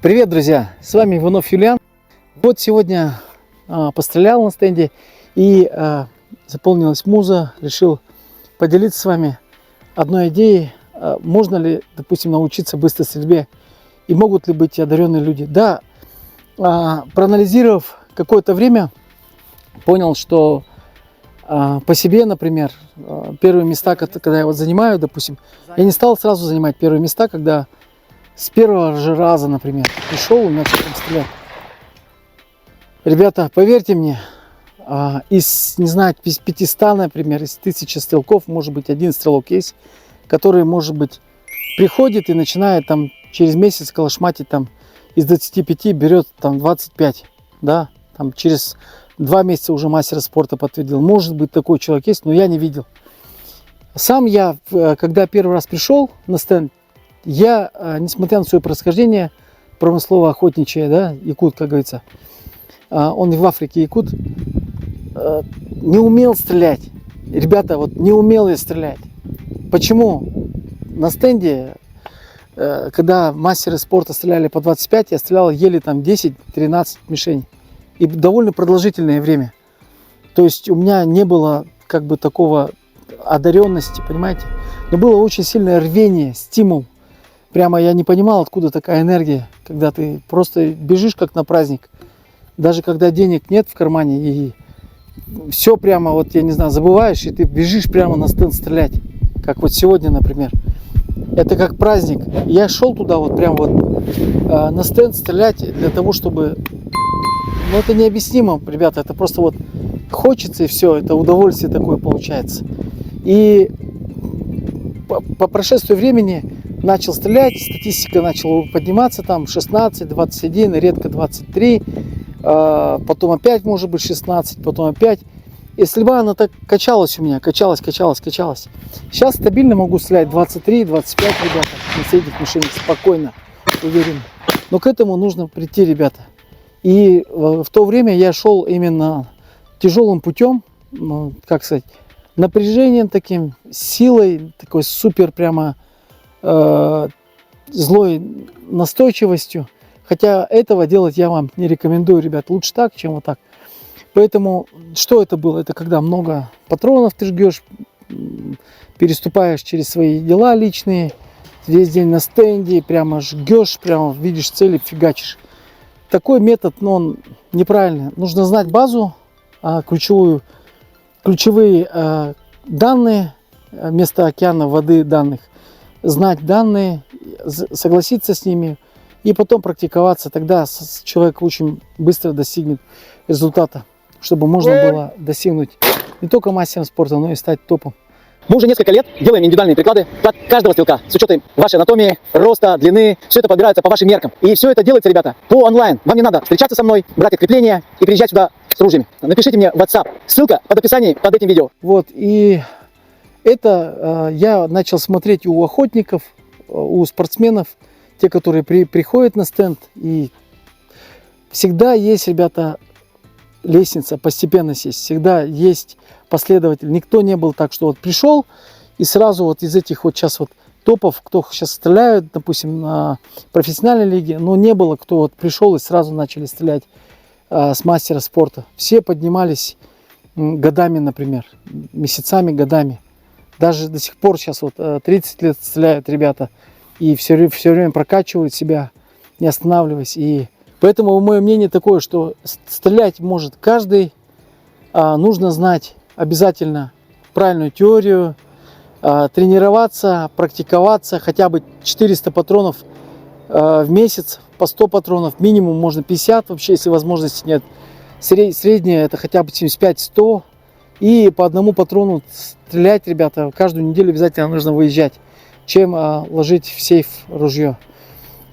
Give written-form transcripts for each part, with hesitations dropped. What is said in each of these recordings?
Привет, друзья! С вами Иванов Юлиан. Вот сегодня пострелял на стенде и заполнилась муза. Решил поделиться с вами одной идеей. Можно ли, допустим, научиться быстрой стрельбе и могут ли быть одаренные люди? Да, проанализировав какое-то время, понял, что по себе, например, первые места, когда я вот занимаю, допустим, я не стал сразу занимать первые места, когда с первого же раза, например, пришел и начал там стрелять. Ребята, поверьте мне, из, не знаю, из 500, например, из 1000 стрелков, может быть, один стрелок есть, который, может быть, приходит и начинает там через месяц калашматить там из 25 берет там 25, да, там через 2 месяца уже мастера спорта подтвердил. Может быть, такой человек есть, но я не видел. Сам я, когда первый раз пришел на стенд, я, несмотря на свое происхождение промыслово-охотничье, да, якут, как говорится, он и в Африке якут, не умел стрелять. Ребята, вот не умел я стрелять. Почему? На стенде, когда мастеры спорта стреляли по 25, я стрелял еле там 10-13 мишеней. И довольно продолжительное время. То есть у меня не было как бы такого одаренности, понимаете? Но было очень сильное рвение, стимул. Прямо я не понимал, откуда такая энергия, когда ты просто бежишь как на праздник. Даже когда денег нет в кармане, и все прямо, вот я не знаю, забываешь, и ты бежишь прямо на стенд стрелять. Как вот сегодня, например. Это как праздник. Я шел туда вот прямо вот на стенд стрелять для того, чтобы... Ну это необъяснимо, ребята, это просто вот хочется и все, это удовольствие такое получается. И по прошествию времени начал стрелять, статистика начала подниматься, там 16, 21, редко 23, потом опять может быть 16, потом опять. И стрельба она так качалась у меня, качалась. Сейчас стабильно могу стрелять 23, 25, ребята, на средних мишенях, спокойно, уверенно. Но к этому нужно прийти, ребята. И в то время я шел именно тяжелым путем, как сказать, напряжением таким, силой, такой супер прямо злой настойчивостью. Хотя этого делать я вам не рекомендую, ребят, лучше так, чем вот так. Поэтому что это было? Это когда много патронов ты жгешь, переступаешь через свои дела личные, весь день на стенде, прямо жгешь, прямо видишь цели, фигачишь. Такой метод, но он неправильный. Нужно знать базу, ключевые данные, место океана, воды данных, знать данные, согласиться с ними и потом практиковаться. Тогда человек очень быстро достигнет результата, чтобы можно было достигнуть не только мастером спорта, но и стать топом. Мы уже несколько лет делаем индивидуальные приклады под каждого стрелка с учетом вашей анатомии, роста, длины. Все это подбирается по вашим меркам. И все это делается, ребята, по онлайн. Вам не надо встречаться со мной, брать открепления и приезжать сюда с ружьями. Напишите мне в WhatsApp. Ссылка под описанием под этим видео. Вот, и это я начал смотреть у охотников, у спортсменов, те, которые приходят на стенд. И всегда есть, ребята, лестница, постепенность есть. Всегда есть последователь. Никто не был так, что вот пришел и сразу вот из этих вот сейчас вот топов, кто сейчас стреляют, допустим, на профессиональной лиге, но не было, кто вот пришел и сразу начали стрелять с мастера спорта. Все поднимались годами, например, месяцами, годами. Даже до сих пор сейчас вот 30 лет стреляют ребята и все время прокачивают себя, не останавливаясь. И поэтому мое мнение такое, что стрелять может каждый, нужно знать обязательно правильную теорию, тренироваться, практиковаться, хотя бы 400 патронов в месяц, по 100 патронов, минимум можно 50 вообще, если возможности нет. Среднее это хотя бы 75-100. И по одному патрону стрелять, ребята, каждую неделю обязательно нужно выезжать, чем ложить в сейф ружье.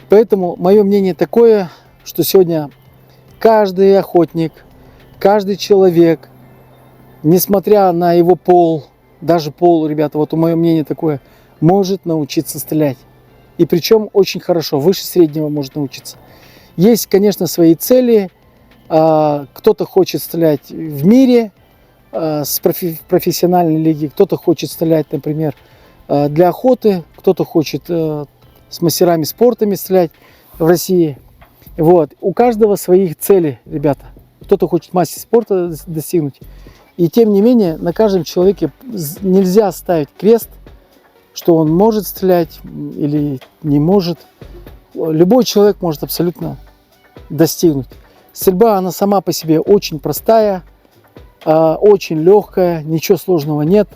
Поэтому мое мнение такое, что сегодня каждый охотник, каждый человек, несмотря на его пол, даже пол, ребята, вот мое мнение такое, может научиться стрелять. И причем очень хорошо, выше среднего может научиться. Есть, конечно, свои цели. Кто-то хочет стрелять в мире, с профессиональной лиги, кто-то хочет стрелять, например, для охоты, кто-то хочет с мастерами спорта стрелять в России. Вот. У каждого своих целей, ребята. Кто-то хочет мастер спорта достигнуть. И тем не менее, на каждом человеке нельзя ставить крест, что он может стрелять или не может. Любой человек может абсолютно достигнуть. Стрельба, она сама по себе очень простая, очень легкая, ничего сложного нет.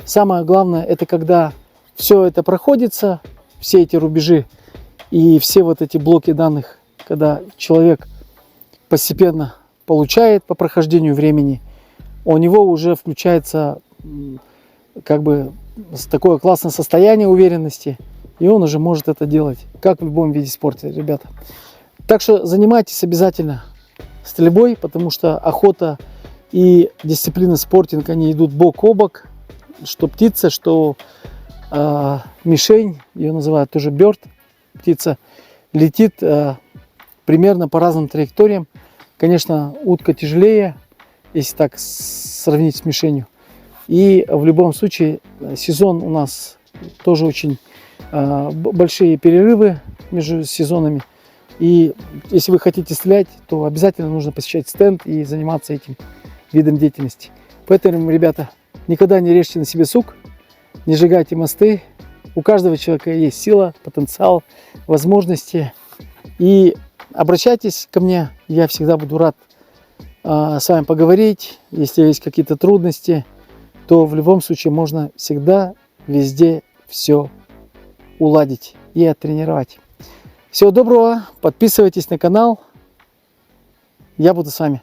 Самое главное, это когда все это проходится, все эти рубежи и все вот эти блоки данных, когда человек постепенно получает по прохождению времени, у него уже включается как бы такое классное состояние уверенности, и он уже может это делать, как в любом виде спорта, ребята. Так что занимайтесь обязательно стрельбой, потому что охота и дисциплина спортинг, они идут бок о бок, что птица, что мишень, ее называют тоже бёрд, птица летит примерно по разным траекториям. Конечно, утка тяжелее, если так сравнить с мишенью. И в любом случае сезон у нас тоже очень большие перерывы между сезонами. И если вы хотите стрелять, то обязательно нужно посещать стенд и заниматься этим видом деятельности. Поэтому, ребята, никогда не режьте на себе сук, не сжигайте мосты. У каждого человека есть сила, потенциал, возможности. И обращайтесь ко мне, я всегда буду рад с вами поговорить. Если есть какие-то трудности, то в любом случае можно всегда, везде все уладить и оттренировать. Всего доброго, подписывайтесь на канал, я буду с вами.